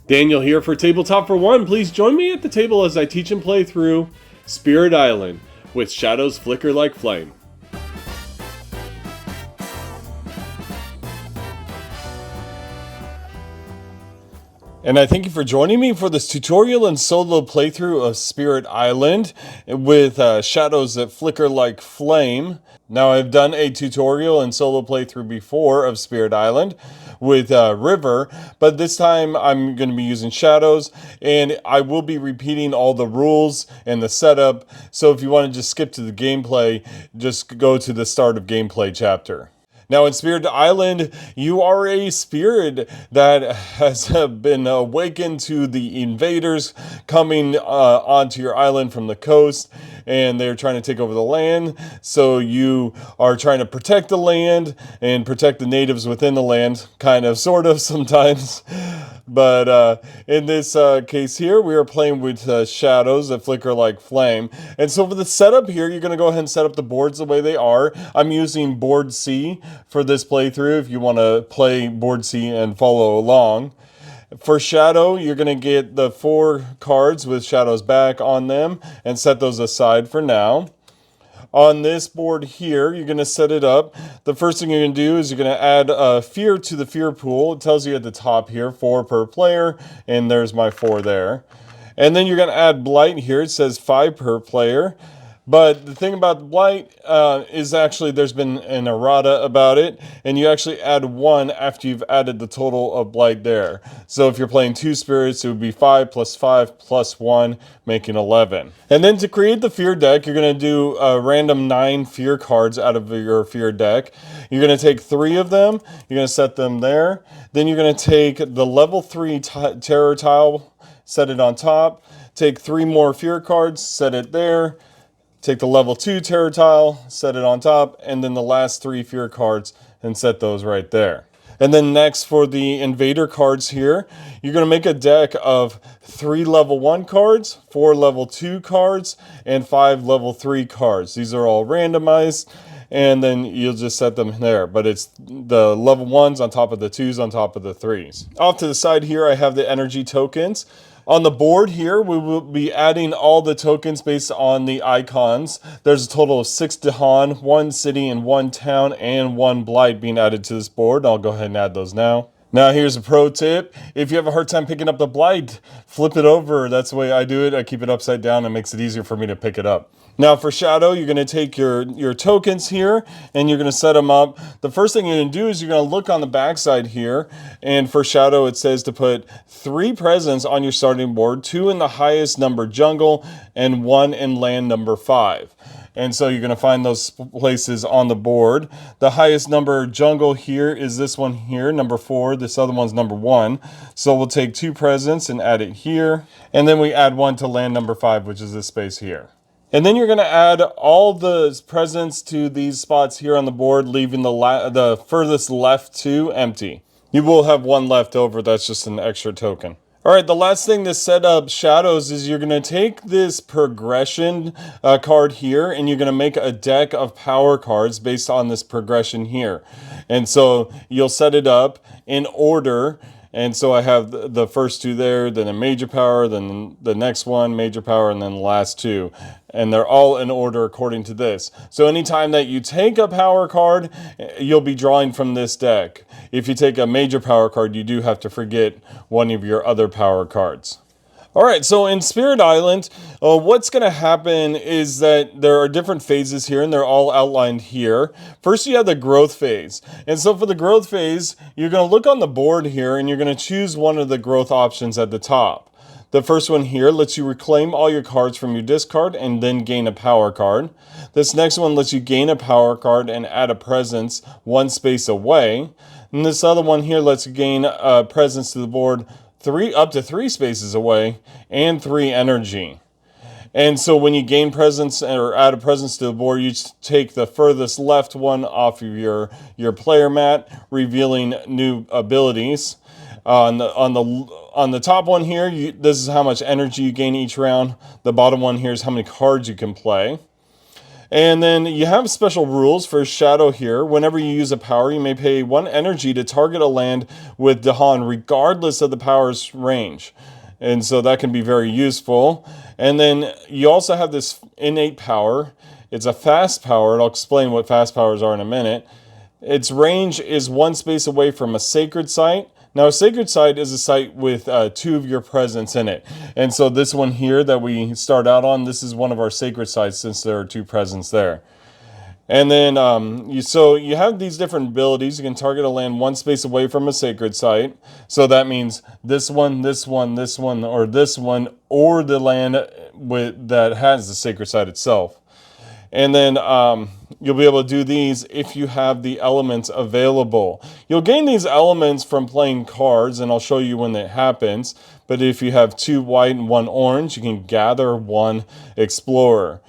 Daniel here for Tabletop for One. Please join me at the table as I teach and play through Spirit Island with Shadows Flicker Like Flame. And I thank you for joining me for this tutorial and solo playthrough of Spirit Island with shadows that flicker like flame. Now, I've done a tutorial and solo playthrough before of Spirit Island with River, but this time I'm going to be using shadows, and I will be repeating all the rules and the setup. So if you want to just skip to the gameplay, just go to the start of gameplay chapter. Now, in Spirit Island, you are a spirit that has been awakened to the invaders coming onto your island from the coast, and they're trying to take over the land. So you are trying to protect the land and protect the natives within the land, kind of, sort of, sometimes. But in this case here, we are playing with shadows that flicker like flame. And so for the setup here, you're going to go ahead and set up the boards the way they are. I'm using board C for this playthrough if you want to play board C and follow along. For Shadow, you're going to get the 4 cards with Shadow's back on them and set those aside for now. On this board here, you're going to set it up. The first thing you're going to do is you're going to add fear to the fear pool. It tells you at the top here, 4 per player, and there's my 4 there. And then you're going to add Blight here. It says 5 per player. But the thing about the Blight is actually there's been an errata about it, and you actually add 1 after you've added the total of Blight there. So if you're playing 2 spirits, it would be 5 plus 5 plus 1, making 11. And then to create the fear deck, you're going to do a random 9 fear cards out of your fear deck. You're going to take 3 of them, you're going to set them there. Then you're going to take the level 3 terror tile, set it on top. Take 3 more fear cards, set it there. Take the level 2 terror tile, set it on top, and then the last 3 fear cards and set those right there. And then next for the invader cards here, you're going to make a deck of 3 level 1 cards, 4 level 2 cards, and 5 level 3 cards. These are all randomized, and then you'll just set them there. But it's the level 1s on top of the 2s on top of the 3s. Off to the side here, I have the energy tokens. On the board here, we will be adding all the tokens based on the icons. There's a total of 6 Dahan, 1 city, and 1 town, and 1 Blight being added to this board. I'll go ahead and add those now. Now here's a pro tip. If you have a hard time picking up the Blight, flip it over. That's the way I do it. I keep it upside down. It makes it easier for me to pick it up. Now for Shadow, you're going to take your tokens here and you're going to set them up. The first thing you're going to do is you're going to look on the back side here, and for Shadow it says to put 3 presents on your starting board, 2 in the highest number jungle and 1 in land number 5. And so you're going to find those places on the board. The highest number jungle here is this one here, number 4. This other one's number 1. So we'll take 2 presents and add it here. And then we add 1 to land number 5, which is this space here. And then you're going to add all the presents to these spots here on the board, leaving the furthest left 2 empty. You will have 1 left over. That's just an extra token. All right, the last thing to set up shadows is you're going to take this progression card here, and you're going to make a deck of power cards based on this progression here. And so you'll set it up in order. And so I have the first 2 there, then a major power, then the next one, major power, and then the last 2. And they're all in order according to this. So anytime that you take a power card, you'll be drawing from this deck. If you take a major power card, you do have to forget one of your other power cards. Alright, so in Spirit Island, what's going to happen is that there are different phases here, and they're all outlined here. First, you have the growth phase. And so for the growth phase, you're going to look on the board here, and you're going to choose one of the growth options at the top. The first one here lets you reclaim all your cards from your discard and then gain a power card. This next one lets you gain a power card and add a presence 1 space away. And this other one here lets you gain a presence to the board up to 3 spaces away, and 3 energy. And so when you gain presence or add a presence to the board, you take the furthest left one off of your player mat, revealing new abilities. On the top one here, this is how much energy you gain each round. The bottom one here is how many cards you can play. And then you have special rules for Shadow here. Whenever you use a power, you may pay 1 energy to target a land with Dahan, regardless of the power's range. And so that can be very useful. And then you also have this innate power. It's a fast power, and I'll explain what fast powers are in a minute. Its range is 1 space away from a sacred site. Now, a sacred site is a site with 2 of your presence in it. And so this one here that we start out on, this is one of our sacred sites since there are 2 presence there. And then, you have these different abilities. You can target a land 1 space away from a sacred site. So that means this one, this one, this one, or this one, or the land that has the sacred site itself. And then you'll be able to do these if you have the elements available. You'll gain these elements from playing cards, and I'll show you when that happens. But if you have 2 white and 1 orange, you can gather 1 explorer.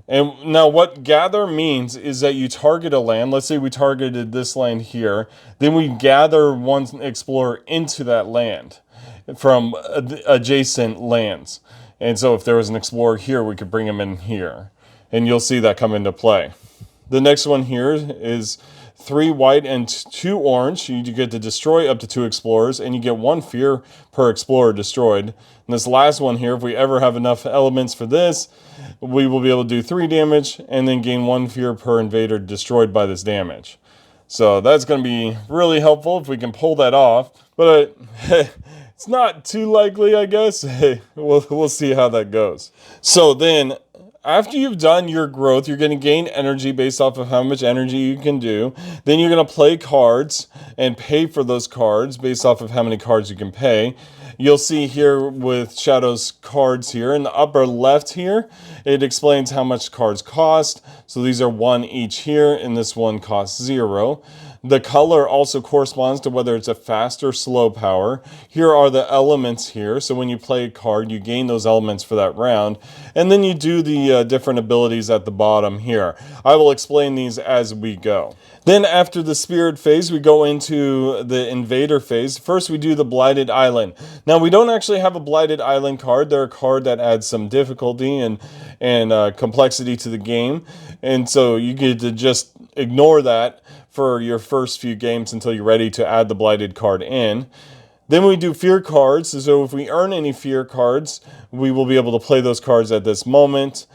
And now what gather means is that you target a land. Let's say we targeted this land here. Then we gather 1 explorer into that land from adjacent lands. And so if there was an explorer here, we could bring him in here. And you'll see that come into play. The next one here is 3 white and 2 orange. You get to destroy up to 2 explorers, and you get 1 fear per explorer destroyed. And this last one here, if we ever have enough elements for this, we will be able to do 3 damage, and then gain 1 fear per invader destroyed by this damage. So that's going to be really helpful if we can pull that off. But it's not too likely, I guess. We'll see how that goes. So then, after you've done your growth, you're going to gain energy based off of how much energy you can do. Then you're going to play cards and pay for those cards based off of how many cards you can pay. You'll see here with Shadow's cards here in the upper left here, it explains how much cards cost. So these are 1 each here, and this one costs 0. The color also corresponds to whether it's a fast or slow power. Here are the elements here. So when you play a card, you gain those elements for that round. And then you do the different abilities at the bottom here. I will explain these as we go. Then after the spirit phase, we go into the invader phase. First, we do the Blighted Island. Now, we don't actually have a Blighted Island card. They're a card that adds some difficulty and complexity to the game. And so you get to just ignore that for your first few games until you're ready to add the Blighted card in. Then we do fear cards. So if we earn any fear cards, we will be able to play those cards at this moment.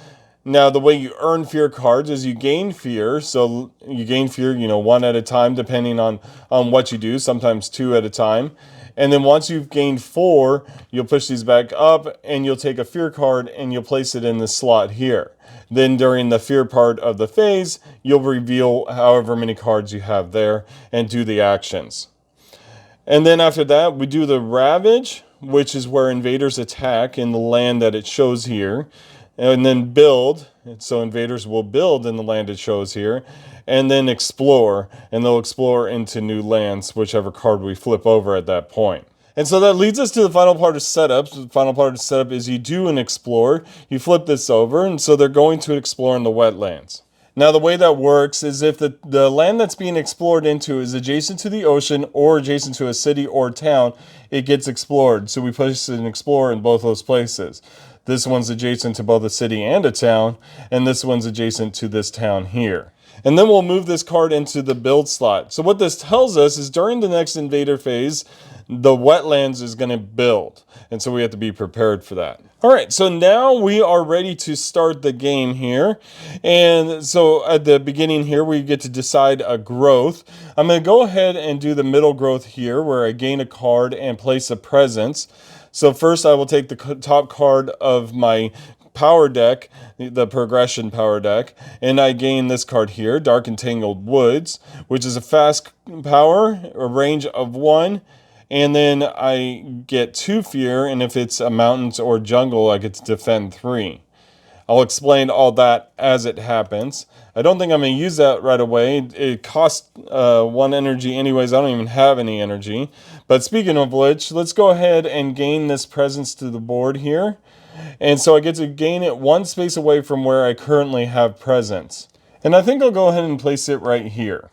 Now, the way you earn fear cards is you gain fear. So you gain fear, 1 at a time, depending on what you do, sometimes 2 at a time. And then once you've gained 4, you'll push these back up, and you'll take a fear card and you'll place it in the slot here. Then during the fear part of the phase, you'll reveal however many cards you have there and do the actions. And then after that, we do the Ravage, which is where invaders attack in the land that it shows here. And then build, so invaders will build in the land it shows here. And then explore, and they'll explore into new lands, whichever card we flip over at that point. And so that leads us to the final part of setup. So the final part of setup is you do an explore, you flip this over, and so they're going to explore in the wetlands. Now, the way that works is if the land that's being explored into is adjacent to the ocean or adjacent to a city or town, it gets explored. So we place an explorer in both those places. This one's adjacent to both a city and a town, and this one's adjacent to this town here. And then we'll move this card into the build slot. So what this tells us is during the next invader phase, the wetlands is going to build. And so we have to be prepared for that. All right, so now we are ready to start the game here. And so at the beginning here, we get to decide a growth. I'm going to go ahead and do the middle growth here, where I gain a card and place a presence. So first I will take the top card of my power deck, the progression power deck, and I gain this card here, Dark and Tangled Woods, which is a fast power, a range of 1, and then I get 2 fear, and if it's a mountains or jungle, I get to defend 3. I'll explain all that as it happens. I don't think I'm going to use that right away. It costs 1 energy anyways. I don't even have any energy. But speaking of which, let's go ahead and gain this presence to the board here. And so I get to gain it 1 space away from where I currently have presence. And I think I'll go ahead and place it right here.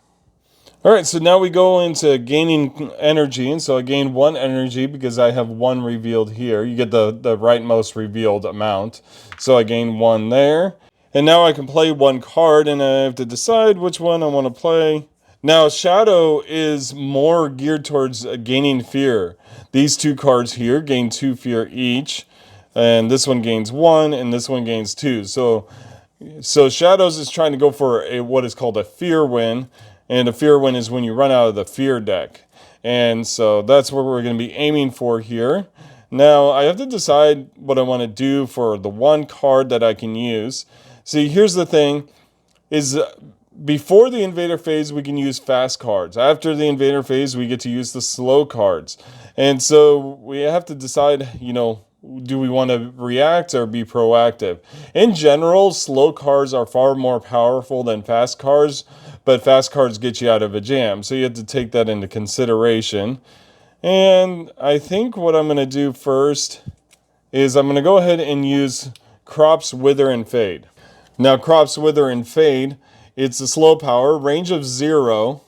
All right, so now we go into gaining energy, and so I gain 1 energy because I have 1 revealed here. You get the rightmost revealed amount. So I gain 1 there. And now I can play one card, and I have to decide which one I want to play. Now, Shadow is more geared towards gaining fear. These two cards here gain 2 fear each, and this one gains 1, and this one gains 2. So Shadows is trying to go for what is called a fear win, and a fear win is when you run out of the fear deck. And so that's what we're going to be aiming for here. Now, I have to decide what I want to do for the one card that I can use. See, here's the thing, is before the invader phase, we can use fast cards. After the invader phase, we get to use the slow cards. And so we have to decide, do we want to react or be proactive? In general, slow cards are far more powerful than fast cards, but fast cards get you out of a jam. So you have to take that into consideration. And I think what I'm going to do first is I'm going to go ahead and use Crops, Wither, and Fade. Now, Crops, Wither, and Fade, it's a slow power, range of 0,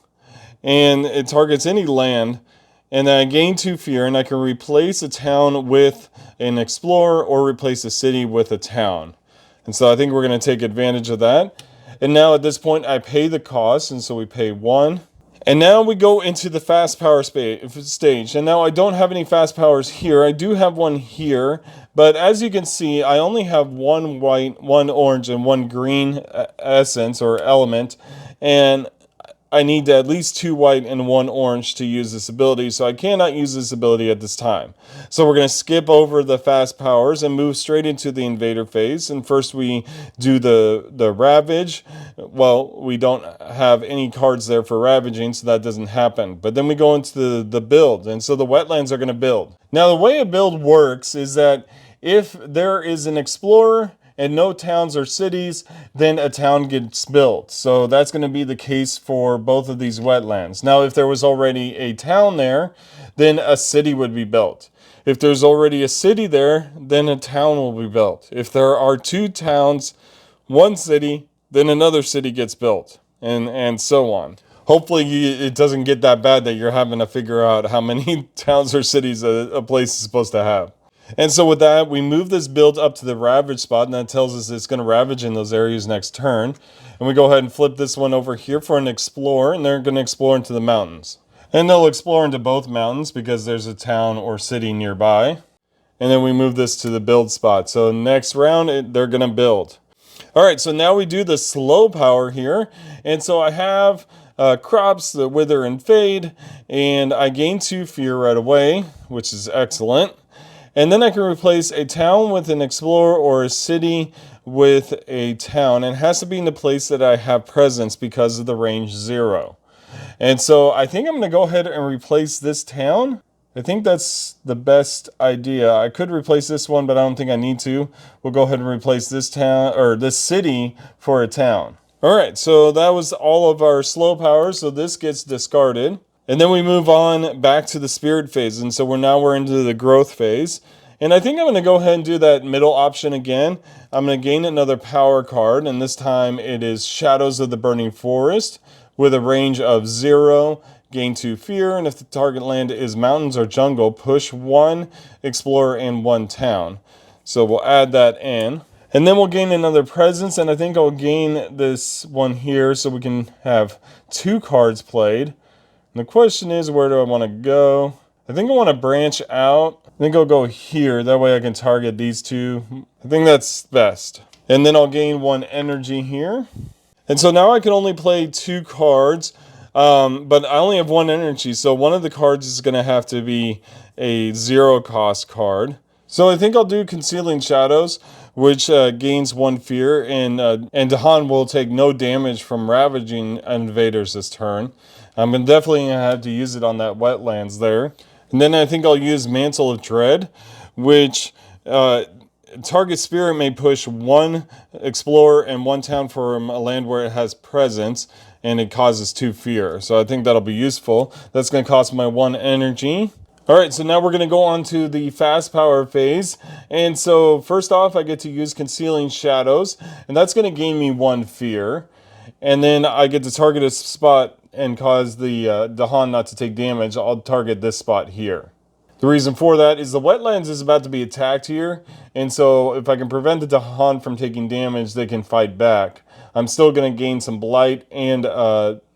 and it targets any land. And then I gain 2 fear, and I can replace a town with an explorer or replace a city with a town. And so I think we're going to take advantage of that. And now at this point, I pay the cost, and so we pay 1. And now we go into the fast power stage. And now I don't have any fast powers here. I do have one here. But as you can see, I only have 1 white, 1 orange, and 1 green essence or element. And I need at least 2 white and 1 orange to use this ability, so I cannot use this ability at this time. So we're going to skip over the fast powers and move straight into the invader phase. And first we do the Ravage. Well, we don't have any cards there for ravaging, so that doesn't happen. But then we go into the build, and so the wetlands are going to build. Now the way a build works is that if there is an explorer and no towns or cities, then a town gets built. So that's going to be the case for both of these wetlands. Now, if there was already a town there, then a city would be built. If there's already a city there, then a town will be built. If there are 2 towns, 1 city, then another city gets built, and so on. Hopefully it doesn't get that bad that you're having to figure out how many towns or cities a place is supposed to have. And so with that, we move this build up to the Ravage spot, and that tells us it's going to ravage in those areas next turn. And we go ahead and flip this one over here for an Explorer, and they're going to explore into the mountains. And they'll explore into both mountains because there's a town or city nearby. And then we move this to the build spot. So next round, they're going to build. Alright, so now we do the slow power here. And so I have Crops, the Wither, and Fade, and I gain 2 fear right away, which is excellent. And then I can replace a town with an explorer or a city with a town. And it has to be in the place that I have presence because of the range 0. And so I think I'm going to go ahead and replace this town. I think that's the best idea. I could replace this one, but I don't think I need to. We'll go ahead and replace this town or this city for a town. All right, so that was all of our slow powers. So this gets discarded. And then we move on back to the spirit phase. And so we're into the growth phase. And I think I'm going to go ahead and do that middle option again. I'm going to gain another power card. And this time it is Shadows of the Burning Forest with a range of 0, gain 2 fear. And if the target land is mountains or jungle, push 1 explorer and 1 town. So we'll add that in. And then we'll gain another presence. And I think I'll gain this one here so we can have 2 cards played. The question is, where do I want to go? I think I want to branch out. I think I'll go here. That way I can target these 2. I think that's best. And then I'll gain 1 energy here. And so now I can only play 2 cards, but I only have 1 energy. So one of the cards is going to have to be a 0 cost card. So I think I'll do Concealing Shadows, which gains 1 fear. And Dahan will take no damage from ravaging invaders this turn. I'm definitely going to have to use it on that wetlands there. And then I think I'll use Mantle of Dread, which target spirit may push 1 explorer and 1 town from a land where it has presence, and it causes 2 fear. So I think that'll be useful. That's going to cost my 1 energy. Alright, so now we're going to go on to the fast power phase. And so first off, I get to use Concealing Shadows, and that's going to gain me 1 fear. And then I get to target a spot and cause the Dahan not to take damage. I'll target this spot here. The reason for that is the wetlands is about to be attacked here, and so if I can prevent the Dahan from taking damage, they can fight back. I'm still going to gain some Blight and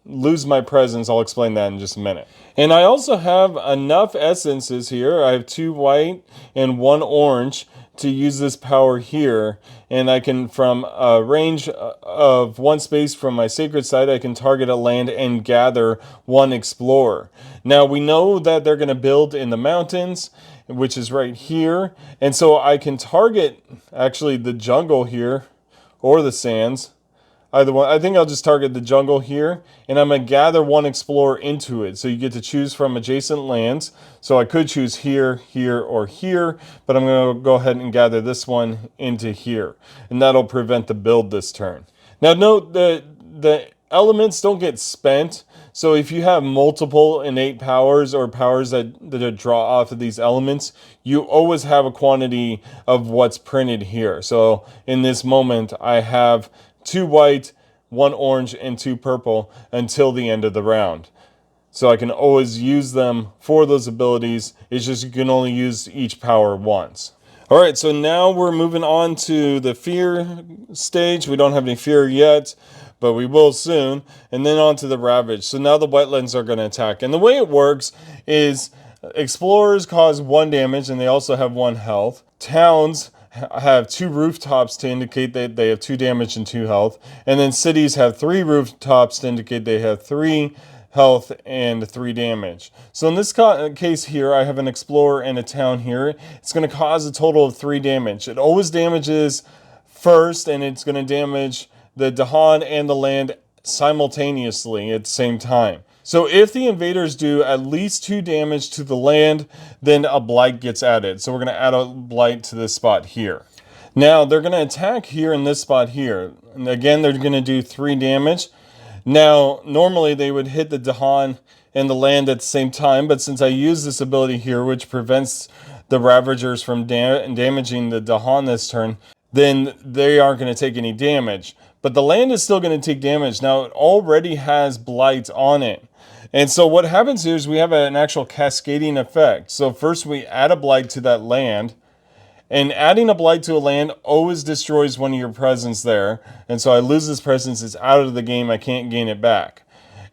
lose my presence. I'll explain that in just a minute. And I also have enough essences here. I have 2 white and 1 orange to use this power here, and I can, from a range of 1 space from my sacred site, I can target a land and gather 1 explorer. Now we know that they're going to build in the mountains, which is right here, and so I can target actually the jungle here or the sands. Either one. I think I'll just target the jungle here, and I'm going to gather 1 explorer into it. So you get to choose from adjacent lands. So I could choose here, here, or here, but I'm going to go ahead and gather this one into here. And that'll prevent the build this turn. Now note that the elements don't get spent. So if you have multiple innate powers or powers that draw off of these elements, you always have a quantity of what's printed here. So in this moment, I have 2 white, 1 orange, and 2 purple until the end of the round. So I can always use them for those abilities. It's just you can only use each power once. Alright, so now we're moving on to the fear stage. We don't have any fear yet, but we will soon. And then on to the Ravage. So now the wetlands are going to attack. And the way it works is explorers cause 1 damage and they also have 1 health. Towns have 2 rooftops to indicate that they have 2 damage and 2 health. And then cities have 3 rooftops to indicate they have 3 health and 3 damage. So in this case here, I have an explorer and a town here. It's going to cause a total of 3 damage. It always damages first, and it's going to damage the Dahan and the land simultaneously at the same time. So if the invaders do at least 2 damage to the land, then a Blight gets added. So we're going to add a Blight to this spot here. Now they're going to attack here in this spot here. And again, they're going to do 3 damage. Now, normally they would hit the Dahan and the land at the same time, but since I use this ability here, which prevents the Ravagers from damaging the Dahan this turn, then they aren't going to take any damage. But the land is still going to take damage. Now, it already has Blight on it. And so what happens here is we have an actual cascading effect. So first we add a Blight to that land. And adding a Blight to a land always destroys one of your presence there. And so I lose this presence, it's out of the game, I can't gain it back.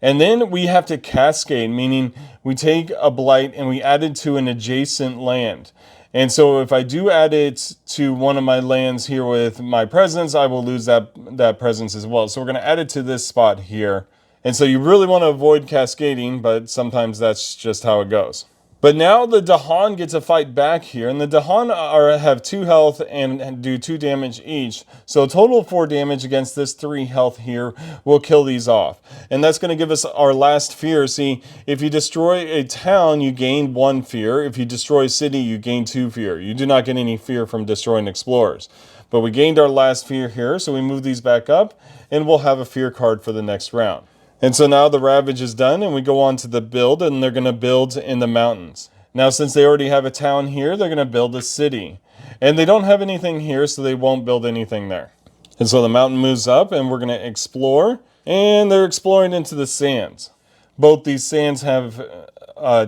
And then we have to cascade, meaning we take a Blight and we add it to an adjacent land. And so if I do add it to one of my lands here with my presence, I will lose that presence as well. So we're going to add it to this spot here. And so you really want to avoid cascading, but sometimes that's just how it goes. But now the Dahan gets a fight back here, and the Dahan have 2 health and do 2 damage each. So a total of 4 damage against this 3 health here will kill these off. And that's going to give us our last fear. See, if you destroy a town, you gain 1 fear. If you destroy a city, you gain 2 fear. You do not get any fear from destroying explorers. But we gained our last fear here, so we move these back up, and we'll have a fear card for the next round. And so now the Ravage is done, and we go on to the build, and they're going to build in the mountains. Now, since they already have a town here, they're going to build a city. And they don't have anything here, so they won't build anything there. And so the mountain moves up, and we're going to explore, and they're exploring into the sands. Both these sands have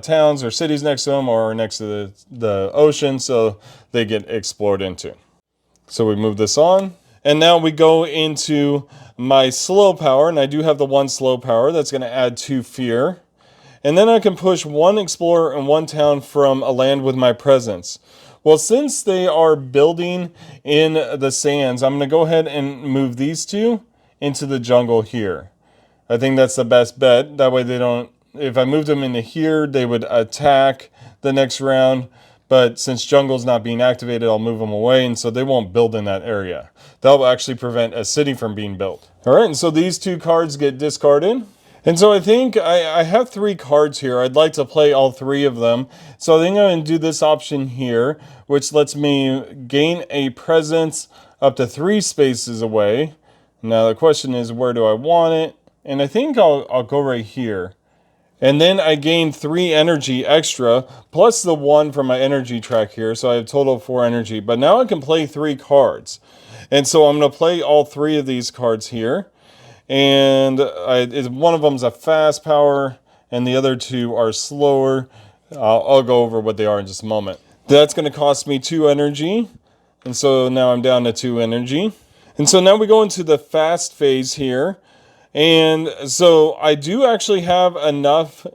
towns or cities next to them, or next to the ocean, so they get explored into. So we move this on. And now we go into my slow power, and I do have the 1 slow power that's going to add 2 fear. And then I can push 1 explorer and 1 town from a land with my presence. Well, since they are building in the sands, I'm going to go ahead and move these 2 into the jungle here. I think that's the best bet. That way they don't, if I moved them into here, they would attack the next round. But since jungle's not being activated, I'll move them away, and so they won't build in that area. That'll actually prevent a city from being built. All right, and so these 2 cards get discarded. And so I think I have 3 cards here. I'd like to play all 3 of them. So I think I'm going to do this option here, which lets me gain a presence up to 3 spaces away. Now the question is, where do I want it? And I think I'll go right here. And then I gain 3 energy extra, plus the 1 from my energy track here, so I have a total of 4 energy. But now I can play 3 cards. And so I'm going to play all 3 of these cards here. And one of them is a fast power, and the other 2 are slower. I'll go over what they are in just a moment. That's going to cost me 2 energy. And so now I'm down to 2 energy. And so now we go into the fast phase here. And so I do actually have enough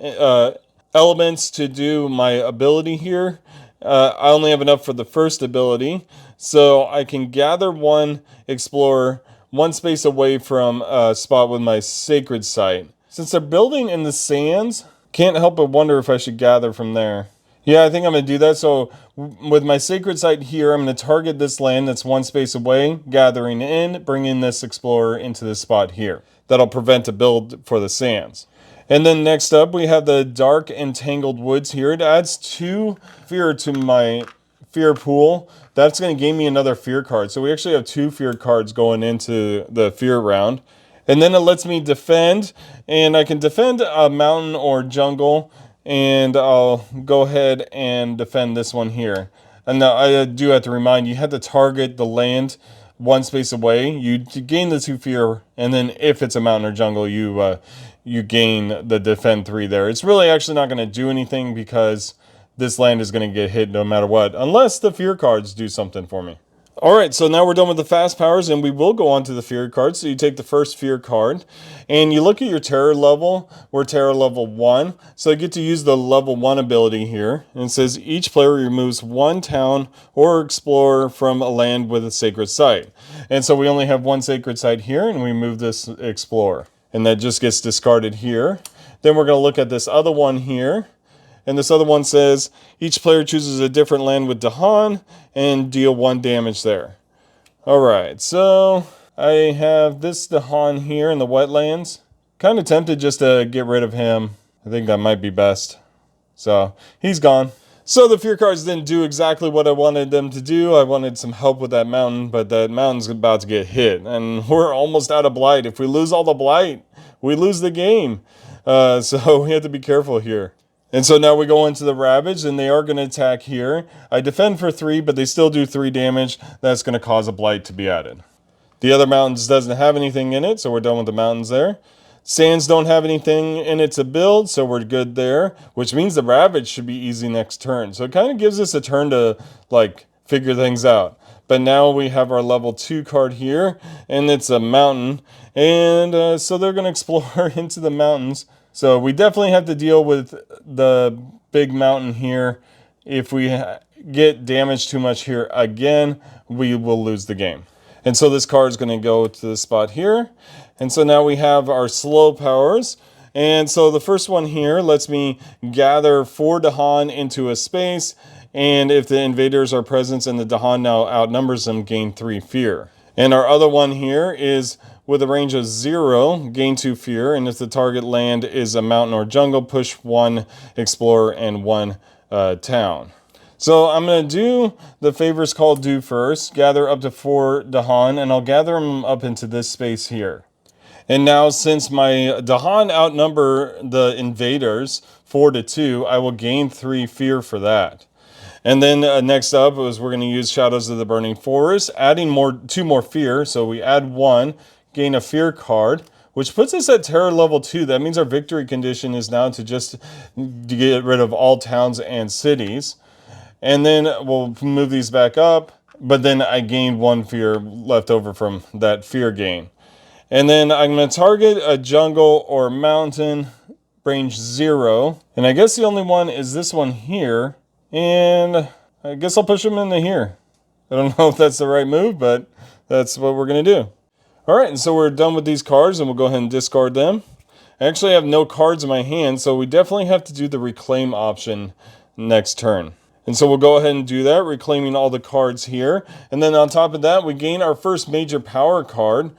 elements to do my ability here. I only have enough for the first ability. So I can gather 1 explorer 1 space away from a spot with my sacred site. Since they're building in the sands, can't help but wonder if I should gather from there. Yeah, I think I'm going to do that. So with my sacred site here, I'm going to target this land that's 1 space away, gathering in, bringing this explorer into this spot here. That'll prevent a build for the sands. And then next up, we have the dark and tangled woods here. It adds 2 fear to my fear pool. That's going to gain me another fear card. So we actually have 2 fear cards going into the fear round. And then it lets me defend, and I can defend a mountain or jungle, and I'll go ahead and defend this one here. And now I do have to remind you, have to target the land 1 space away. You gain the 2 fear, and then if it's a mountain or jungle, you gain the defend 3 there. It's really actually not going to do anything because this land is going to get hit no matter what, unless the fear cards do something for me. Alright, so now we're done with the fast powers, and we will go on to the fear cards. So you take the first fear card, and you look at your terror level. We're terror level 1, so you get to use the level 1 ability here. And it says, each player removes 1 town or explorer from a land with a sacred site. And so we only have 1 sacred site here, and we move this explorer. And that just gets discarded here. Then we're going to look at this other one here. And this other one says, each player chooses a different land with Dahan and deal 1 damage there. Alright, so I have this Dahan here in the wetlands. Kind of tempted just to get rid of him. I think that might be best. So, he's gone. So the fear cards didn't do exactly what I wanted them to do. I wanted some help with that mountain, but that mountain's about to get hit. And we're almost out of Blight. If we lose all the Blight, we lose the game. So we have to be careful here. And so now we go into the Ravage, and they are going to attack here. I defend for 3, but they still do 3 damage. That's going to cause a Blight to be added. The other mountains doesn't have anything in it, so we're done with the mountains there. Sands don't have anything in it to build, so we're good there. Which means the Ravage should be easy next turn. So it kind of gives us a turn to, figure things out. But now we have our level 2 card here, and it's a mountain. And so they're going to explore into the mountains. So we definitely have to deal with the big mountain here. If we get damaged too much here again, we will lose the game. And so this card is going to go to the spot here. And so now we have our slow powers. And so the first one here lets me gather 4 Dahan into a space. And if the invaders are present and the Dahan now outnumbers them, gain 3 fear. And our other one here is with a range of 0, gain 2 fear. And if the target land is a mountain or jungle, push 1 explorer and 1 town. So I'm going to do the favors called do first, gather up to 4 Dahan, and I'll gather them up into this space here. And now since my Dahan outnumber the invaders 4-2, I will gain 3 fear for that. And then next up is we're going to use Shadows of the Burning Forest, adding 2 more fear. So we add 1, gain a fear card, which puts us at terror level 2. That means our victory condition is now to just get rid of all towns and cities. And then we'll move these back up, but then I gained 1 fear left over from that fear gain. And then I'm going to target a jungle or mountain, range 0. And I guess the only one is this one here. And I guess I'll push them into here. I don't know if that's the right move, but that's what we're going to do. Alright, and so we're done with these cards, and we'll go ahead and discard them. I actually have no cards in my hand, so we definitely have to do the reclaim option next turn. And so we'll go ahead and do that, reclaiming all the cards here. And then on top of that, we gain our first major power card,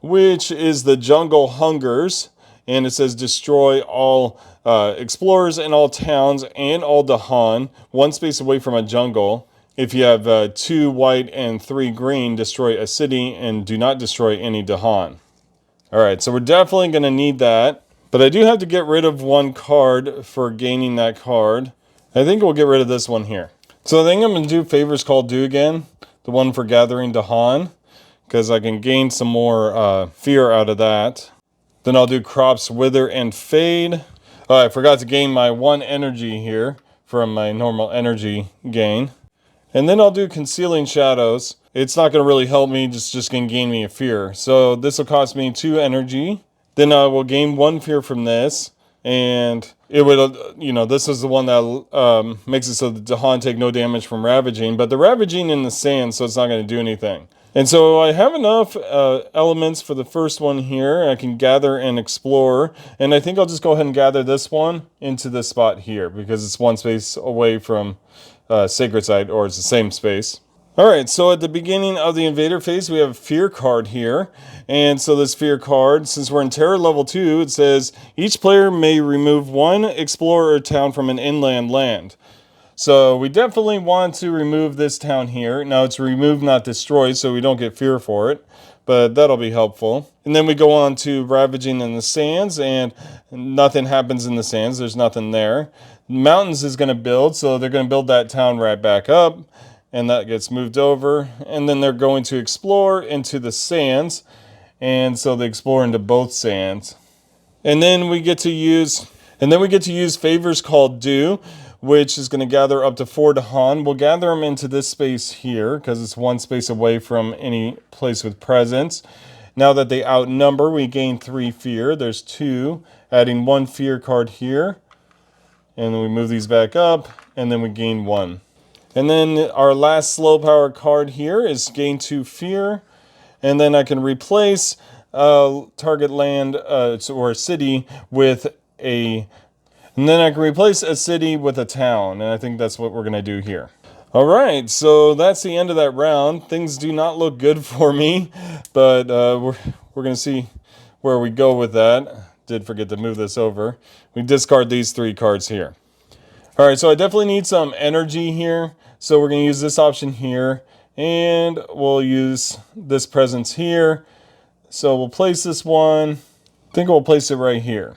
which is the Jungle Hungers. And it says destroy all explorers in all towns and all Dahan, 1 space away from a jungle. If you have 2 white and 3 green, destroy a city and do not destroy any Dahan. Alright, so we're definitely going to need that. But I do have to get rid of 1 card for gaining that card. I think we'll get rid of this one here. So I think I'm going to do Favors Called Do again. The one for gathering Dahan. Because I can gain some more fear out of that. Then I'll do Crops Wither and Fade. Oh, I forgot to gain my 1 energy here from my normal energy gain. And then I'll do Concealing Shadows. It's not going to really help me, just going to gain me a fear. So this will cost me 2 energy. Then I will gain 1 fear from this. And it would, this is the one that makes it so that Dahan take no damage from Ravaging. But the Ravaging in the sand, so it's not going to do anything. And so I have enough elements for the first one here. I can gather and explore. And I think I'll just go ahead and gather this one into this spot here, because it's 1 space away from Sacred Site, or it's the same space. Alright, so at the beginning of the Invader phase, we have a Fear card here. And so this Fear card, since we're in Terror level 2, it says, each player may remove 1 explorer or town from an inland land. So we definitely want to remove this town here. Now it's remove, not destroy, so we don't get fear for it. But that'll be helpful. And then we go on to Ravaging in the Sands, and nothing happens in the sands. There's nothing there. Mountains is going to build, so they're going to build that town right back up. And that gets moved over. And then they're going to explore into the sands. And so they explore into both sands. And then we get to use favors called Dew, which is going to gather up to 4 Dahan. We'll gather them into this space here, because it's 1 space away from any place with presence. Now that they outnumber, we gain 3 fear. There's 2, adding 1 fear card here. And then we move these back up, and then we gain 1. And then our last slow power card here is gain 2 fear. And then I can replace target land or a city with a... And then I can replace a city with a town. And I think that's what we're going to do here. Alright, so that's the end of that round. Things do not look good for me. But we're going to see where we go with that. Did forget to move this over. We discard these 3 cards here. Alright, so I definitely need some energy here. So we're going to use this option here. And we'll use this presence here. So we'll place this one. I think we'll place it right here.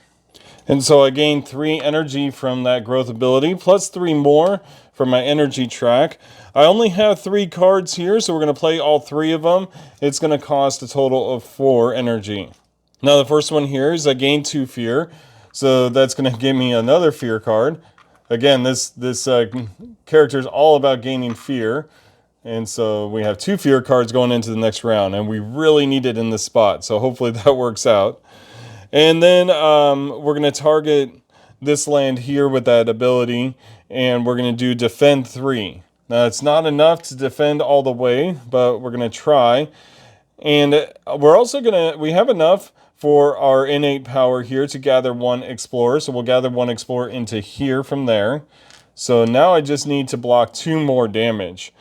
And so I gain 3 energy from that growth ability, plus 3 more from my energy track. I only have 3 cards here, so we're going to play all 3 of them. It's going to cost a total of 4 energy. Now the first one here is I gain 2 fear. So that's going to give me another fear card. Again, this character is all about gaining fear. And so we have 2 fear cards going into the next round. And we really need it in this spot. So hopefully that works out. And then we're going to target this land here with that ability. And we're going to do Defend 3. Now it's not enough to defend all the way, but we're going to try. And we're also going to... We have enough for our innate power here to gather 1 explorer. So we'll gather 1 explorer into here from there. So now I just need to block 2 more damage.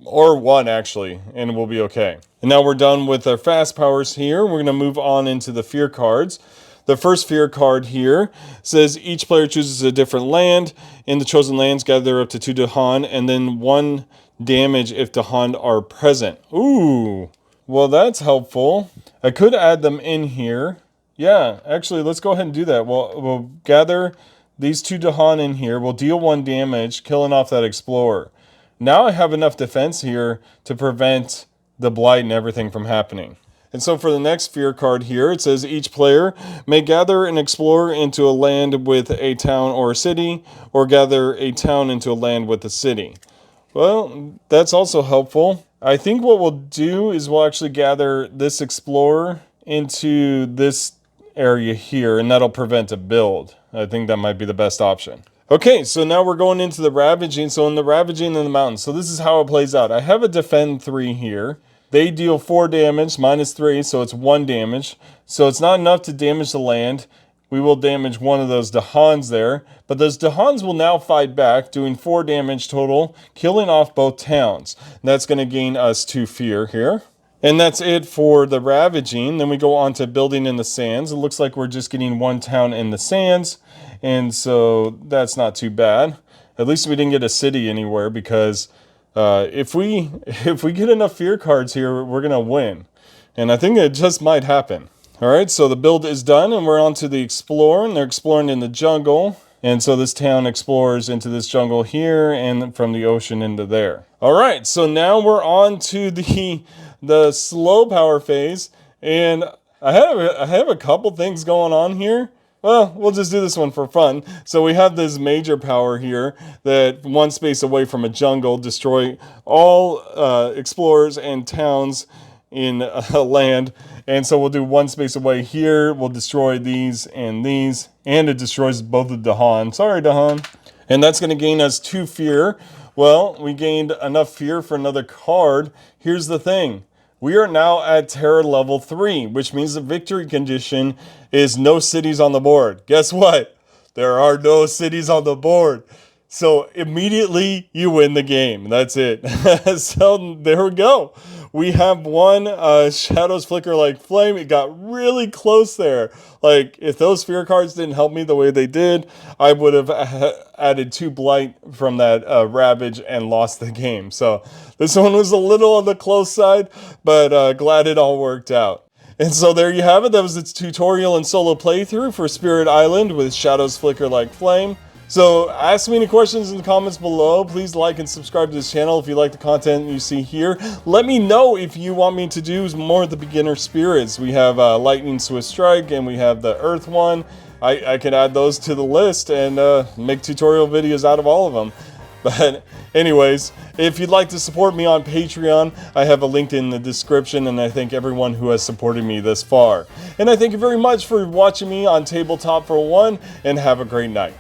Or 1 actually, and we'll be okay. And now we're done with our fast powers here. We're going to move on into the fear cards. The first fear card here says each player chooses a different land. In the chosen lands, gather up to 2 Dahan, and then 1 damage if Dahan are present. Ooh, well that's helpful. I could add them in here. Yeah, actually, let's go ahead and do that. We'll gather these 2 Dahan in here. We'll deal 1 damage, killing off that explorer. Now I have enough defense here to prevent the Blight and everything from happening. And so for the next fear card here, it says each player may gather an explorer into a land with a town or a city, or gather a town into a land with a city. Well, that's also helpful. I think what we'll do is we'll actually gather this explorer into this area here, and that'll prevent a build. I think that might be the best option. Okay, so now we're going into the Ravaging. So in the Ravaging in the mountains, so this is how it plays out. I have a Defend 3 here. They deal 4 damage, minus 3, so it's 1 damage. So it's not enough to damage the land. We will damage one of those Dahans there. But those Dahans will now fight back, doing 4 damage total, killing off both towns. That's going to gain us 2 fear here. And that's it for the Ravaging. Then we go on to Building in the Sands. It looks like we're just getting 1 town in the sands. And so that's not too bad. At least we didn't get a city anywhere, because if we get enough fear cards here, we're going to win. And I think it just might happen. Alright, so the build is done, and we're on to the Explore, and they're exploring in the jungle. And so this town explores into this jungle here, and from the ocean into there. Alright, so now we're on to the slow power phase, and I have a couple things going on here. well, we'll just do this one for fun. So we have this major power here that one space away from a jungle, destroy all explorers and towns in land. And so we'll do one space away here. We'll destroy these, and it destroys both of Dahan. Sorry, Dahan. And that's going to gain us 2 fear. Well, we gained enough fear for another card. Here's the thing. We are now at terror level 3, which means the victory condition is no cities on the board. Guess what? There are no cities on the board. So immediately you win the game. That's it. So there we go. We have won. Shadows flicker like flame. It got really close there. Like, if those fear cards didn't help me the way they did, I would have added 2 Blight from that Ravage and lost the game. So this one was a little on the close side, but glad it all worked out. And so there you have it. That was its tutorial and solo playthrough for Spirit Island with Shadows Flicker Like Flame. So ask me any questions in the comments below. Please like and subscribe to this channel if you like the content you see here. Let me know if you want me to do more of the beginner spirits. We have Lightning Swift Strike and we have the Earth one. I can add those to the list and make tutorial videos out of all of them. But anyways, if you'd like to support me on Patreon, I have a link in the description, and I thank everyone who has supported me this far. And I thank you very much for watching me on Tabletop for One, and have a great night.